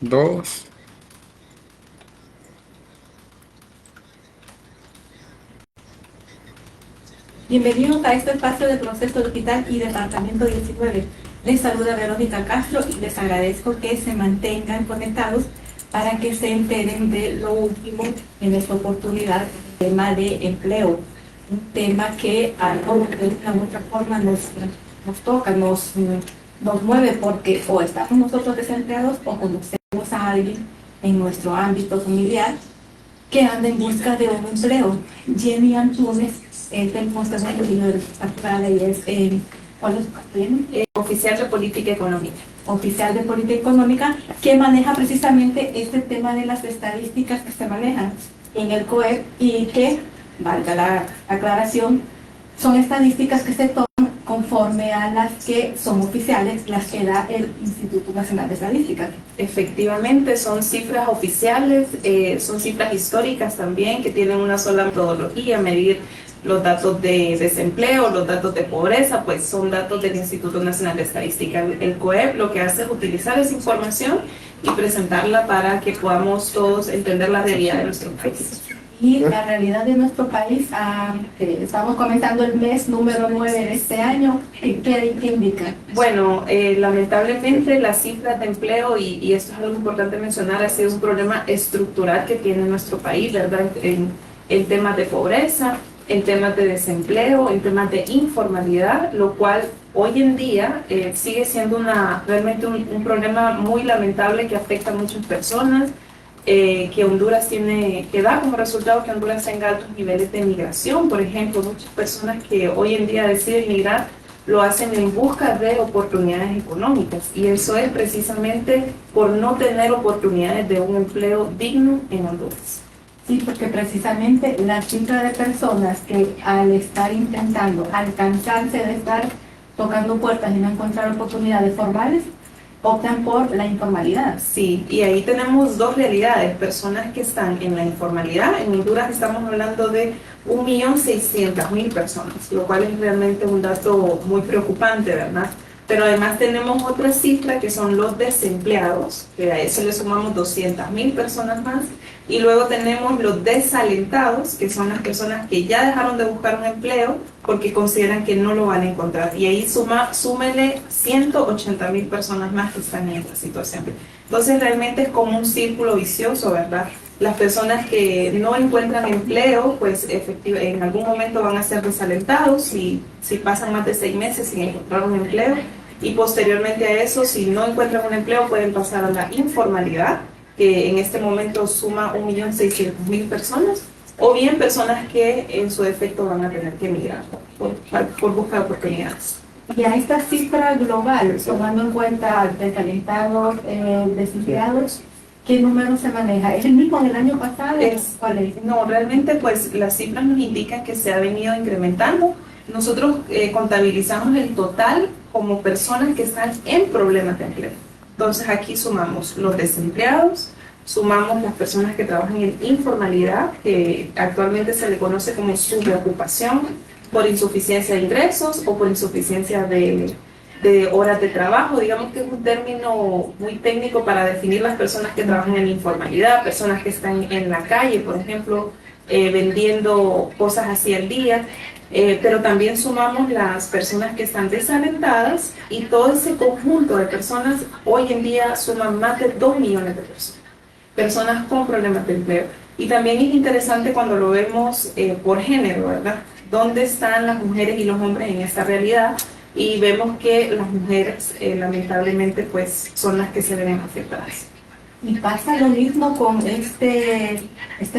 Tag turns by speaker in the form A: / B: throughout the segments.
A: Dos.
B: Bienvenidos a este espacio de Proceso Digital y Departamento 19. Les saluda Verónica Castro y les agradezco que se mantengan conectados para que se enteren de lo último en esta oportunidad, el tema de empleo. Un tema que a todos de una u otra forma nos toca, nos mueve, porque o estamos nosotros desempleados o conocemos a alguien en nuestro ámbito familiar que anda en busca de un empleo. Jenny Antunes es del Consejo de Estatal y es ¿cuál es
C: oficial de política económica.
B: Oficial de política económica, que maneja precisamente este tema de las estadísticas que se manejan en el COEP y que, valga la aclaración, son estadísticas que se toman conforme a las que son oficiales, las que da el Instituto Nacional de Estadística.
C: Efectivamente, son cifras oficiales, son cifras históricas también, que tienen una sola metodología, medir los datos de desempleo, los datos de pobreza, pues son datos del Instituto Nacional de Estadística. El COEP lo que hace es utilizar esa información y presentarla para que podamos todos entender la realidad de nuestro país.
B: Y la realidad de nuestro país, estamos comenzando el mes número 9 de este año, ¿qué indica?
C: Bueno, lamentablemente las cifras de empleo, y esto es algo importante mencionar, ha sido un problema estructural que tiene nuestro país, ¿verdad? En temas de pobreza, en temas de desempleo, en temas de informalidad, lo cual hoy en día sigue siendo realmente un problema muy lamentable que afecta a muchas personas. Que Honduras que da como resultado que Honduras tenga altos niveles de migración. Por ejemplo, muchas personas que hoy en día deciden migrar lo hacen en busca de oportunidades económicas, y eso es precisamente por no tener oportunidades de un empleo digno en Honduras.
B: Sí, porque precisamente la cifra de personas que al estar intentando alcanzarse de estar tocando puertas y no encontrar oportunidades formales, optan por la informalidad.
C: Sí, y ahí tenemos dos realidades: personas que están en la informalidad. En Honduras estamos hablando de 1.600.000 personas, lo cual es realmente un dato muy preocupante, ¿verdad? Pero además tenemos otra cifra que son los desempleados, que a eso le sumamos 200.000 personas más, y luego tenemos los desalentados, que son las personas que ya dejaron de buscar un empleo porque consideran que no lo van a encontrar, y ahí súmele 180.000 personas más que están en esta situación. Entonces realmente es como un círculo vicioso, ¿verdad? Las personas que no encuentran empleo, pues en algún momento van a ser desalentados si pasan más de 6 meses sin encontrar un empleo, y posteriormente a eso, si no encuentran un empleo, pueden pasar a la informalidad, que en este momento suma 1.600.000 personas, o bien personas que en su defecto van a tener que emigrar por buscar oportunidades.
B: Y a esta cifra global, tomando en cuenta desalentados, desempleados, ¿qué número se maneja? ¿Es el mismo del año pasado? ¿Cuál es?
C: No, realmente pues las cifras nos indican que se ha venido incrementando. Nosotros contabilizamos el total como personas que están en problemas de empleo. Entonces aquí sumamos los desempleados, sumamos las personas que trabajan en informalidad, que actualmente se le conoce como subocupación por insuficiencia de ingresos o por insuficiencia de horas de trabajo. Digamos que es un término muy técnico para definir las personas que trabajan en informalidad, personas que están en la calle, por ejemplo, vendiendo cosas así al día. Pero también sumamos las personas que están desalentadas, y todo ese conjunto de personas hoy en día suman más de 2 millones de personas con problemas de empleo. Y también es interesante cuando lo vemos por género, ¿verdad? ¿Dónde están las mujeres y los hombres en esta realidad? Y vemos que las mujeres lamentablemente pues son las que se ven afectadas.
B: Y pasa lo mismo con este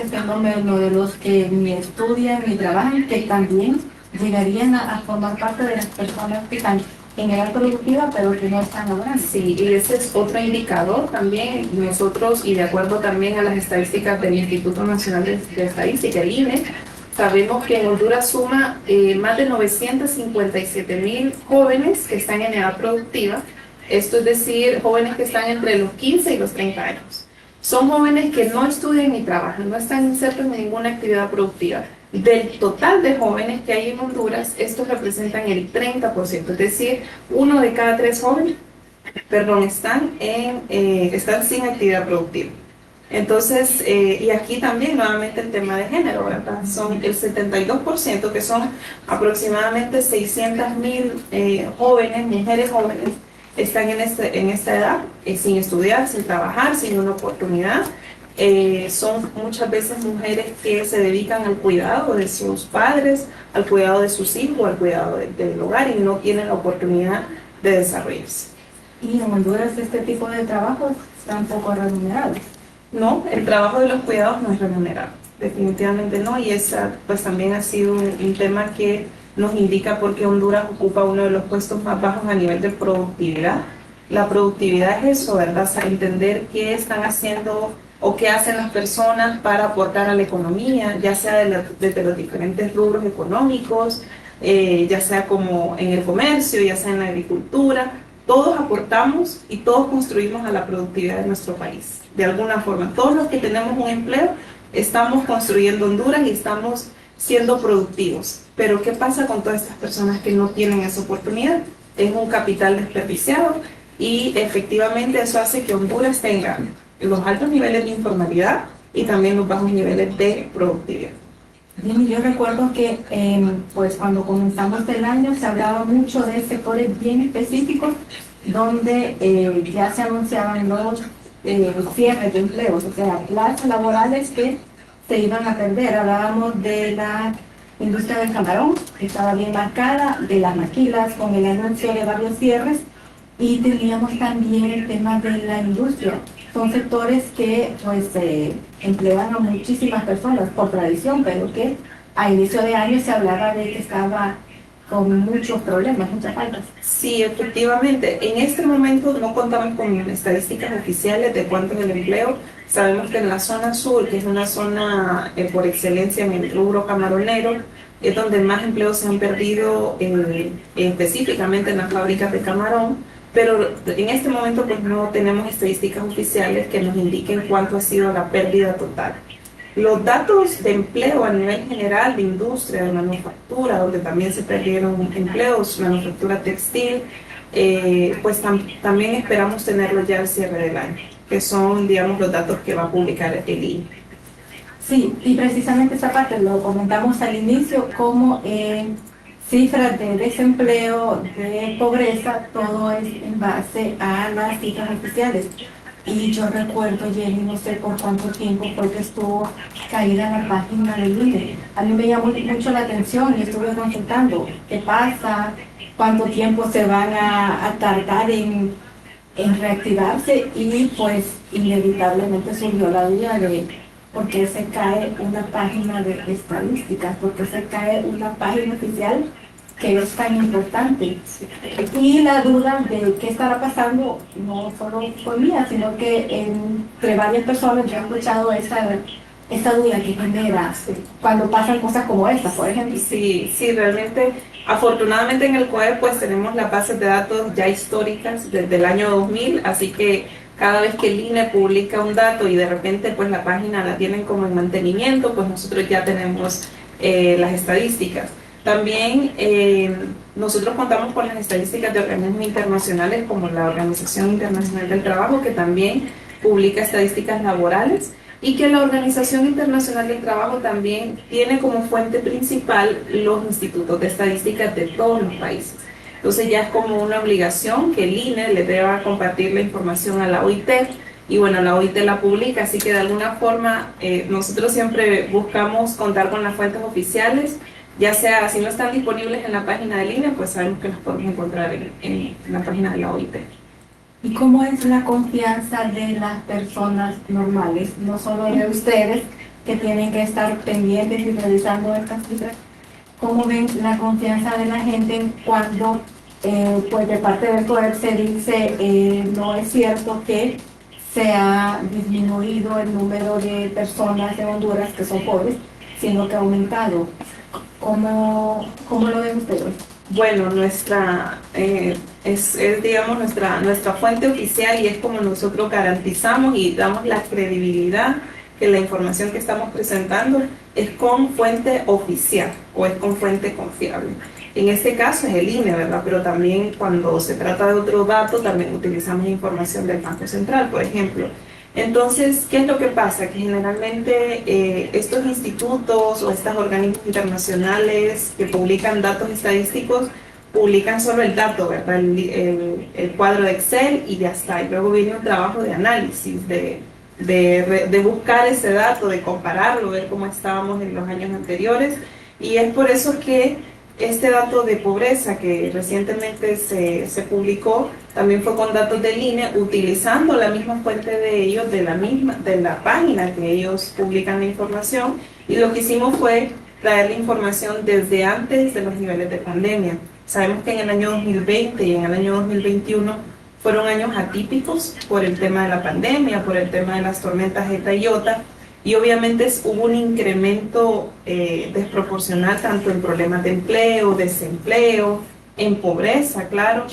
B: fenómeno de los que ni estudian ni trabajan, que también llegarían a formar parte de las personas que están en edad productiva pero que no están laborando.
C: Sí, y ese es otro indicador también. Nosotros, y de acuerdo también a las estadísticas del Instituto Nacional de Estadística, el INE, sabemos que en Honduras suma más de 957.000 jóvenes que están en edad productiva. Esto es decir, jóvenes que están entre los 15 y los 30 años. Son jóvenes que no estudian ni trabajan, no están insertos en ninguna actividad productiva. Del total de jóvenes que hay en Honduras, estos representan el 30%, es decir, 1 de cada 3 jóvenes están sin actividad productiva. Entonces, y aquí también nuevamente el tema de género, ¿verdad? Son el 72%, que son aproximadamente 600.000 jóvenes, mujeres jóvenes, están en esta edad, sin estudiar, sin trabajar, sin una oportunidad. Son muchas veces mujeres que se dedican al cuidado de sus padres, al cuidado de sus hijos, al cuidado del hogar, y no tienen la oportunidad de desarrollarse.
B: Y en Honduras este tipo de trabajos están poco remunerados.
C: No, el trabajo de los cuidados no es remunerado, definitivamente no, y esa pues también ha sido un tema que nos indica por qué Honduras ocupa uno de los puestos más bajos a nivel de productividad. La productividad es eso, ¿verdad? O sea, entender qué están haciendo o qué hacen las personas para aportar a la economía, ya sea desde los diferentes rubros económicos, ya sea como en el comercio, ya sea en la agricultura. Todos aportamos y todos construimos a la productividad de nuestro país, de alguna forma. Todos los que tenemos un empleo estamos construyendo Honduras y estamos siendo productivos. Pero ¿qué pasa con todas estas personas que no tienen esa oportunidad? Es un capital desperdiciado y efectivamente eso hace que Honduras tenga los altos niveles de informalidad y también los bajos niveles de productividad.
B: Bien, yo recuerdo que pues cuando comenzamos el año se hablaba mucho de sectores bien específicos donde ya se anunciaban los cierres de empleos, o sea, plazas laborales que se iban a perder. Hablábamos de la industria del camarón, que estaba bien marcada, de las maquilas con el anuncio de varios cierres, y teníamos también el tema de la industria. Son sectores que pues emplean a muchísimas personas por tradición, pero que a inicio de año se hablaba de que estaba con muchos problemas, muchas faltas.
C: Sí, efectivamente. En este momento no contamos con estadísticas oficiales de cuánto es el empleo. Sabemos que en la zona sur, que es una zona por excelencia en el rubro camaronero, es donde más empleos se han perdido específicamente en las fábricas de camarón. Pero en este momento pues no tenemos estadísticas oficiales que nos indiquen cuánto ha sido la pérdida total. Los datos de empleo a nivel general, de industria, de manufactura, donde también se perdieron empleos, manufactura textil, pues también esperamos tenerlos ya al cierre del año, que son, digamos, los datos que va a publicar el INE.
B: Sí, y precisamente esa parte lo comentamos al inicio, como cifras de desempleo, de pobreza, todo es en base a las cifras oficiales. Y yo recuerdo, Jenny, no sé por cuánto tiempo fue que estuvo caída en la página del INE. A mí me llamó mucho la atención y estuve consultando qué pasa, cuánto tiempo se van a tardar en reactivarse, y pues inevitablemente surgió la duda de por qué se cae una página de estadísticas, por qué se cae una página oficial que es tan importante. Y la duda de qué estará pasando no solo por mía, sino que entre varias personas yo he escuchado esta duda que genera cuando pasan cosas como estas, por ejemplo.
C: Sí, realmente, afortunadamente en el COE pues tenemos las bases de datos ya históricas desde el año 2000, así que cada vez que el INE publica un dato y de repente pues la página la tienen como en mantenimiento, pues nosotros ya tenemos las estadísticas. También nosotros contamos con las estadísticas de organismos internacionales como la Organización Internacional del Trabajo, que también publica estadísticas laborales, y que la Organización Internacional del Trabajo también tiene como fuente principal los institutos de estadísticas de todos los países. Entonces ya es como una obligación que el INE le deba compartir la información a la OIT, y bueno, la OIT la publica, así que de alguna forma nosotros siempre buscamos contar con las fuentes oficiales, ya sea si no están disponibles en la página del INE, pues sabemos que los podemos encontrar en la página de la OIT.
B: ¿Y cómo es la confianza de las personas normales, no solo de ustedes, que tienen que estar pendientes y revisando estas cifras? ¿Cómo ven la confianza de la gente cuando pues de parte del poder se dice no es cierto que se ha disminuido el número de personas en Honduras que son pobres, sino que ha aumentado? ¿Cómo lo ven ustedes?
C: Bueno, digamos, nuestra fuente oficial, y es como nosotros garantizamos y damos la credibilidad que la información que estamos presentando es con fuente oficial o es con fuente confiable. En este caso es el INE, ¿verdad? Pero también cuando se trata de otro dato, también utilizamos información del Banco Central, por ejemplo. Entonces, ¿qué es lo que pasa? Que generalmente estos institutos o estos organismos internacionales que publican datos estadísticos publican solo el dato, ¿verdad? El cuadro de Excel y ya está. Y luego viene un trabajo de análisis, de buscar ese dato, de compararlo, ver cómo estábamos en los años anteriores. Y es por eso que este dato de pobreza que recientemente se publicó también fue con datos del INE, utilizando la misma fuente de ellos, de la página que ellos publican la información. Y lo que hicimos fue traer la información desde antes de los niveles de pandemia. Sabemos que en el año 2020 y en el año 2021 fueron años atípicos por el tema de la pandemia, por el tema de las tormentas Eta y Iota, y obviamente hubo un incremento desproporcional tanto en problemas de empleo, desempleo, en pobreza, claro.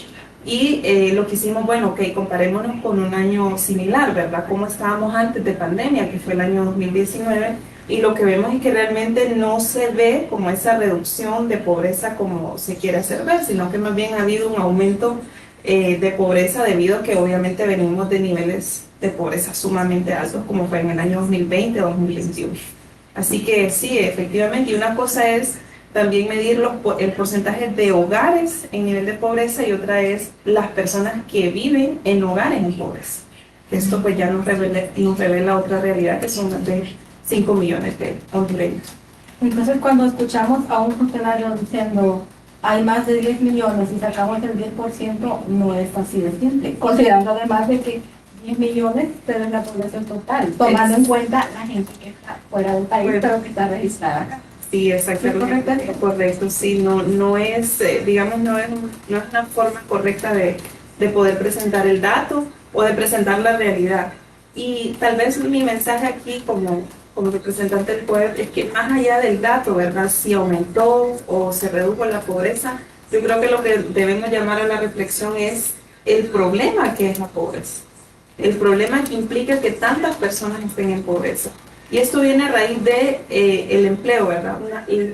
C: Y lo que hicimos, bueno, ok, comparémonos con un año similar, ¿verdad? Cómo estábamos antes de pandemia, que fue el año 2019, y lo que vemos es que realmente no se ve como esa reducción de pobreza como se quiere hacer ver, sino que más bien ha habido un aumento de pobreza debido a que obviamente venimos de niveles de pobreza sumamente altos como fue en el año 2020 o 2021. Así que sí, efectivamente, y una cosa es también medir el porcentaje de hogares en nivel de pobreza y otra es las personas que viven en hogares en pobreza. Esto pues ya nos revela otra realidad que son más de 5 millones de hondureños.
B: Entonces, cuando escuchamos a un funcionario diciendo hay más de 10 millones y sacamos el 10%, no es así de simple, considerando además de que 10 millones, pero es la población total, tomando en cuenta la gente que está fuera del país, pero que está registrada acá.
C: Sí, exactamente, correcto, sí, no es, digamos, no es una forma correcta de poder presentar el dato o de presentar la realidad. Y tal vez mi mensaje aquí como representante del poder es que más allá del dato, ¿verdad? Si aumentó o se redujo la pobreza, yo creo que lo que debemos llamar a la reflexión es el problema que es la pobreza. El problema que implica que tantas personas estén en pobreza. Y esto viene a raíz de el empleo, ¿verdad?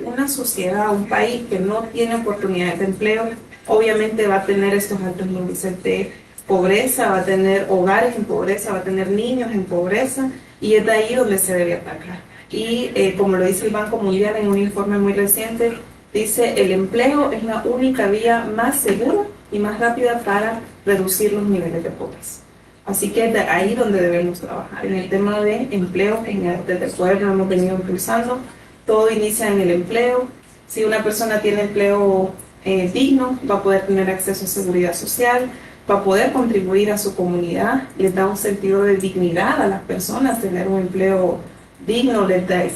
C: Una sociedad, un país que no tiene oportunidades de empleo, obviamente va a tener estos altos índices de pobreza, va a tener hogares en pobreza, va a tener niños en pobreza, y es de ahí donde se debe atacar. Y como lo dice el Banco Mundial en un informe muy reciente, dice el empleo es la única vía más segura y más rápida para reducir los niveles de pobreza. Así que es de ahí donde debemos trabajar, en el tema de empleo, desde el poder lo hemos venido impulsando, todo inicia en el empleo. Si una persona tiene empleo digno, va a poder tener acceso a seguridad social, va a poder contribuir a su comunidad, les da un sentido de dignidad a las personas, tener un empleo digno,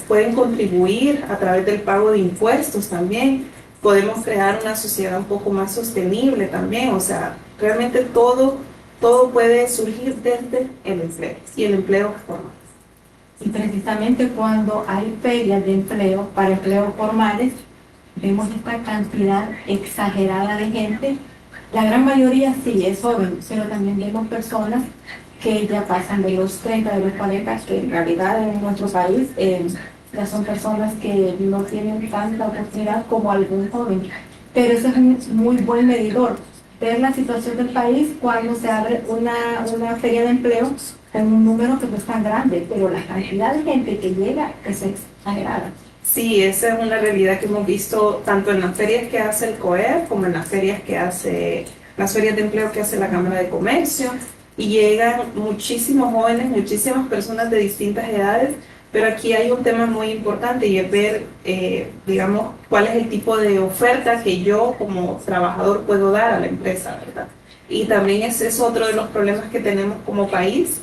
C: pueden contribuir a través del pago de impuestos también, podemos crear una sociedad un poco más sostenible también, o sea, realmente todo puede surgir desde el empleo y el empleo formal.
B: Y precisamente cuando hay ferias de empleo para empleos formales, vemos esta cantidad exagerada de gente. La gran mayoría sí es joven, pero también vemos personas que ya pasan de los 30, de los 40, que en realidad en nuestro país ya son personas que no tienen tanta oportunidad como algún joven. Pero eso es un muy buen medidor, ver la situación del país cuando se abre una feria de empleo con un número que no es tan grande, pero la cantidad de gente que llega es exagerada.
C: Sí, esa es una realidad que hemos visto tanto en las ferias que hace el COER como en las ferias de empleo que hace la Cámara de Comercio, y llegan muchísimos jóvenes, muchísimas personas de distintas edades, pero aquí hay un tema muy importante y es ver, digamos, cuál es el tipo de oferta que yo como trabajador puedo dar a la empresa, ¿verdad? Y también ese es otro de los problemas que tenemos como país,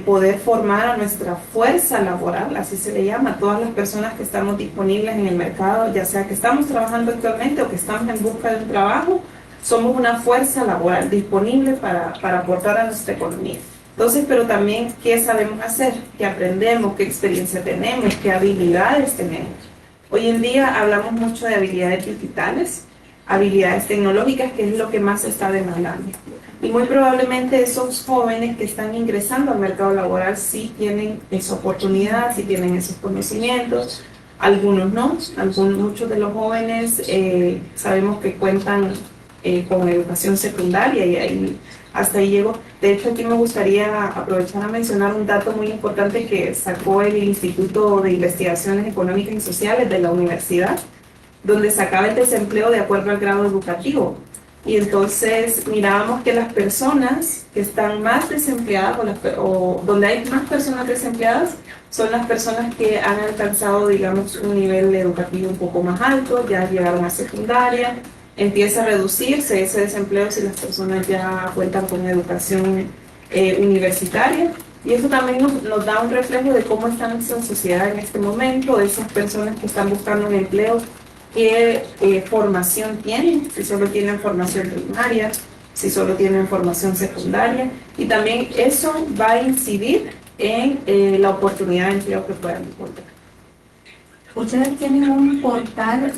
C: poder formar a nuestra fuerza laboral, así se le llama, a todas las personas que estamos disponibles en el mercado, ya sea que estamos trabajando actualmente o que estamos en busca de un trabajo, somos una fuerza laboral disponible para aportar a nuestra economía. Entonces, pero también, ¿qué sabemos hacer? ¿Qué aprendemos? ¿Qué experiencia tenemos? ¿Qué habilidades tenemos? Hoy en día hablamos mucho de habilidades digitales, habilidades tecnológicas, que es lo que más se está demandando. Y muy probablemente esos jóvenes que están ingresando al mercado laboral sí tienen esa oportunidad, sí tienen esos conocimientos. Algunos no, muchos de los jóvenes sabemos que cuentan con educación secundaria y ahí, hasta ahí llego. De hecho, aquí me gustaría aprovechar a mencionar un dato muy importante que sacó el Instituto de Investigaciones Económicas y Sociales de la universidad, donde sacaba el desempleo de acuerdo al grado educativo. Y entonces mirábamos que las personas que están más desempleadas o donde hay más personas desempleadas son las personas que han alcanzado, digamos, un nivel educativo un poco más alto, ya llegaron a secundaria, empieza a reducirse ese desempleo si las personas ya cuentan con educación universitaria. Y eso también nos da un reflejo de cómo está nuestra sociedad en este momento, de esas personas que están buscando un empleo, qué formación tienen, si solo tienen formación primaria, si solo tienen formación secundaria, y también eso va a incidir en la oportunidad de empleo que puedan encontrar.
B: Ustedes tienen un portal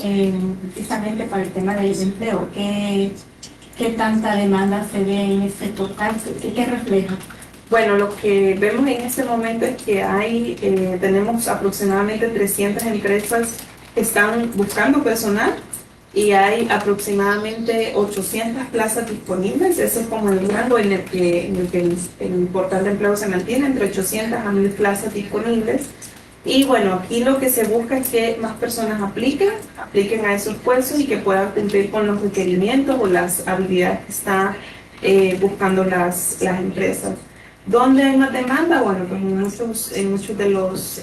B: precisamente para el tema del empleo. ¿Qué tanta demanda se ve en ese portal? ¿Qué refleja?
C: Bueno, lo que vemos en este momento es que tenemos aproximadamente 300 empresas que están buscando personal y hay aproximadamente 800 plazas disponibles. Ese es como el rango en el que el portal de empleo se mantiene, entre 800 a 1000 plazas disponibles. Y bueno, aquí lo que se busca es que más personas apliquen a esos puestos y que puedan cumplir con los requerimientos o las habilidades que están buscando las empresas. ¿Dónde hay más demanda? Bueno, pues en muchos de los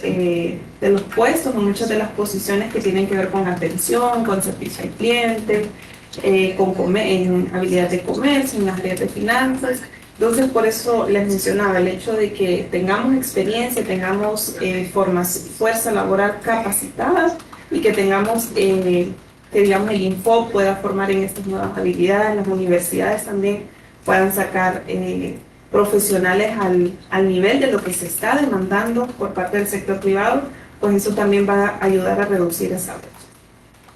C: puestos, en muchas de las posiciones que tienen que ver con atención, con servicio al cliente, en habilidades de comercio, en las áreas de finanzas. Entonces, por eso les mencionaba el hecho de que tengamos experiencia, tengamos fuerza laboral capacitada y que tengamos, que digamos, el Info pueda formar en estas nuevas habilidades, las universidades también puedan sacar profesionales al nivel de lo que se está demandando por parte del sector privado, pues eso también va a ayudar a reducir esa brecha.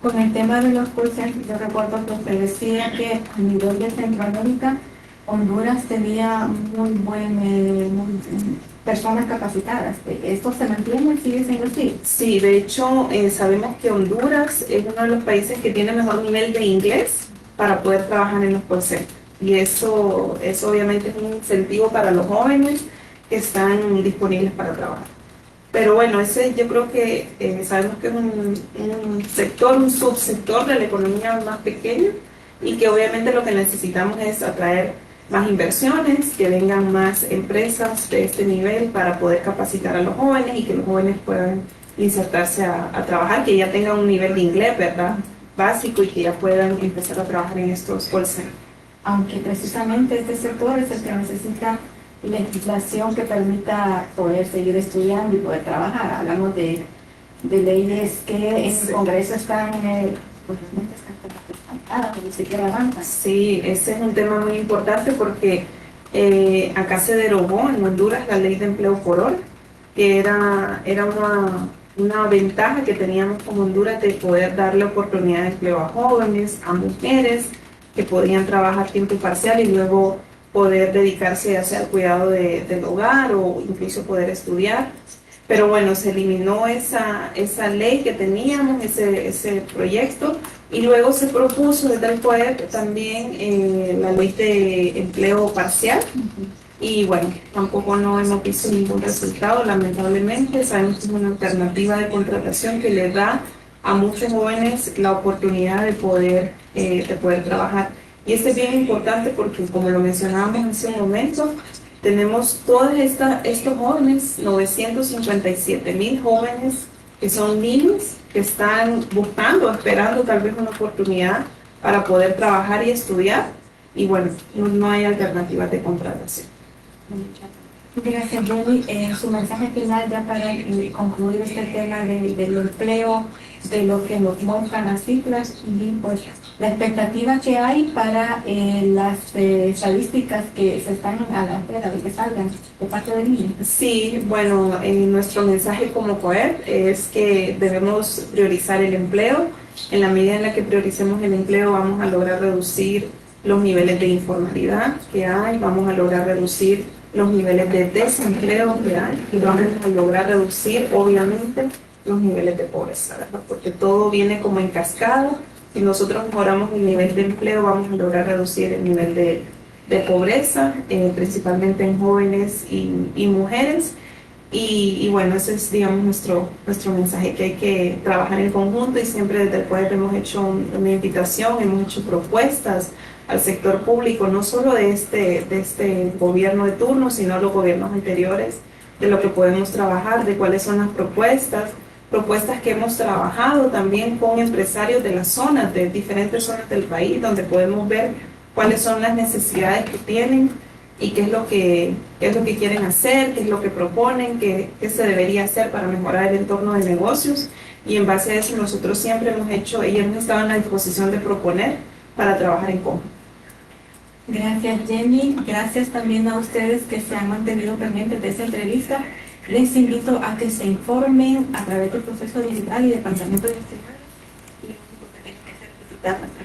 B: Con el tema de los cursos, yo recuerdo que usted decía que a nivel de Centroamérica, Honduras tenía muy personas capacitadas. ¿Esto se mantiene? ¿Sigue siendo así?
C: Sí, de hecho, sabemos que Honduras es uno de los países que tiene mejor nivel de inglés para poder trabajar en los call centers. Y eso obviamente es un incentivo para los jóvenes que están disponibles para trabajar. Pero bueno, ese yo creo que sabemos que es un subsector de la economía más pequeño y que obviamente lo que necesitamos es atraer más inversiones, que vengan más empresas de este nivel para poder capacitar a los jóvenes y que los jóvenes puedan insertarse a trabajar, que ya tengan un nivel de inglés, ¿verdad?, básico y que ya puedan empezar a trabajar en estos call centers.
B: Aunque precisamente este sector es el que necesita legislación que permita poder seguir estudiando y poder trabajar. Hablamos de leyes que en el Congreso están ni siquiera avanzan.
C: Sí, ese es un tema muy importante porque acá se derogó en Honduras la ley de empleo por hora, que era una ventaja que teníamos como Honduras de poder darle oportunidad de empleo a jóvenes, a mujeres que podían trabajar tiempo parcial y luego poder dedicarse ya sea al cuidado del hogar o incluso poder estudiar. Pero bueno, se eliminó esa ley que teníamos, ese proyecto, y luego se propuso desde el poder también la ley de empleo parcial. Y bueno, tampoco no hemos visto ningún resultado, lamentablemente. Sabemos que es una alternativa de contratación que le da a muchos jóvenes la oportunidad de poder trabajar. Y esto es bien importante porque, como lo mencionábamos hace un momento, tenemos todos estos jóvenes, 957,000 jóvenes que son niños que están buscando, esperando tal vez una oportunidad para poder trabajar y estudiar. Y bueno, no hay alternativas de contratación.
B: Gracias, Jenny. Su mensaje final ya para concluir este tema del empleo, de lo que nos muestran las cifras y pues la expectativa que hay para las estadísticas que se están a la espera de que salgan de parte del INE.
C: Sí, bueno, nuestro mensaje como COEP es que debemos priorizar el empleo. En la medida en la que prioricemos el empleo vamos a lograr reducir los niveles de informalidad que hay, vamos a lograr reducir los niveles de desempleo que hay y vamos a lograr reducir, obviamente, los niveles de pobreza, ¿verdad? Porque todo viene como en cascada. Si nosotros mejoramos el nivel de empleo, vamos a lograr reducir el nivel de pobreza, principalmente en jóvenes y mujeres. Y bueno, ese es, digamos, nuestro mensaje, que hay que trabajar en conjunto, y siempre desde el POEP hemos hecho una invitación, hemos hecho propuestas al sector público, no solo de este gobierno de turno, sino los gobiernos anteriores, de lo que podemos trabajar, de cuáles son las propuestas que hemos trabajado también con empresarios de las zonas, de diferentes zonas del país, donde podemos ver cuáles son las necesidades que tienen y qué es lo que quieren hacer, qué es lo que proponen, qué se debería hacer para mejorar el entorno de negocios. Y en base a eso nosotros siempre hemos hecho y hemos estado en la disposición de proponer para trabajar en conjunto.
B: Gracias, Jenny. Gracias también a ustedes que se han mantenido pendientes de esta entrevista. Les invito a que se informen a través del proceso digital y del Departamento de Investigación. Y lo único que tienen que hacer es visitar nuestra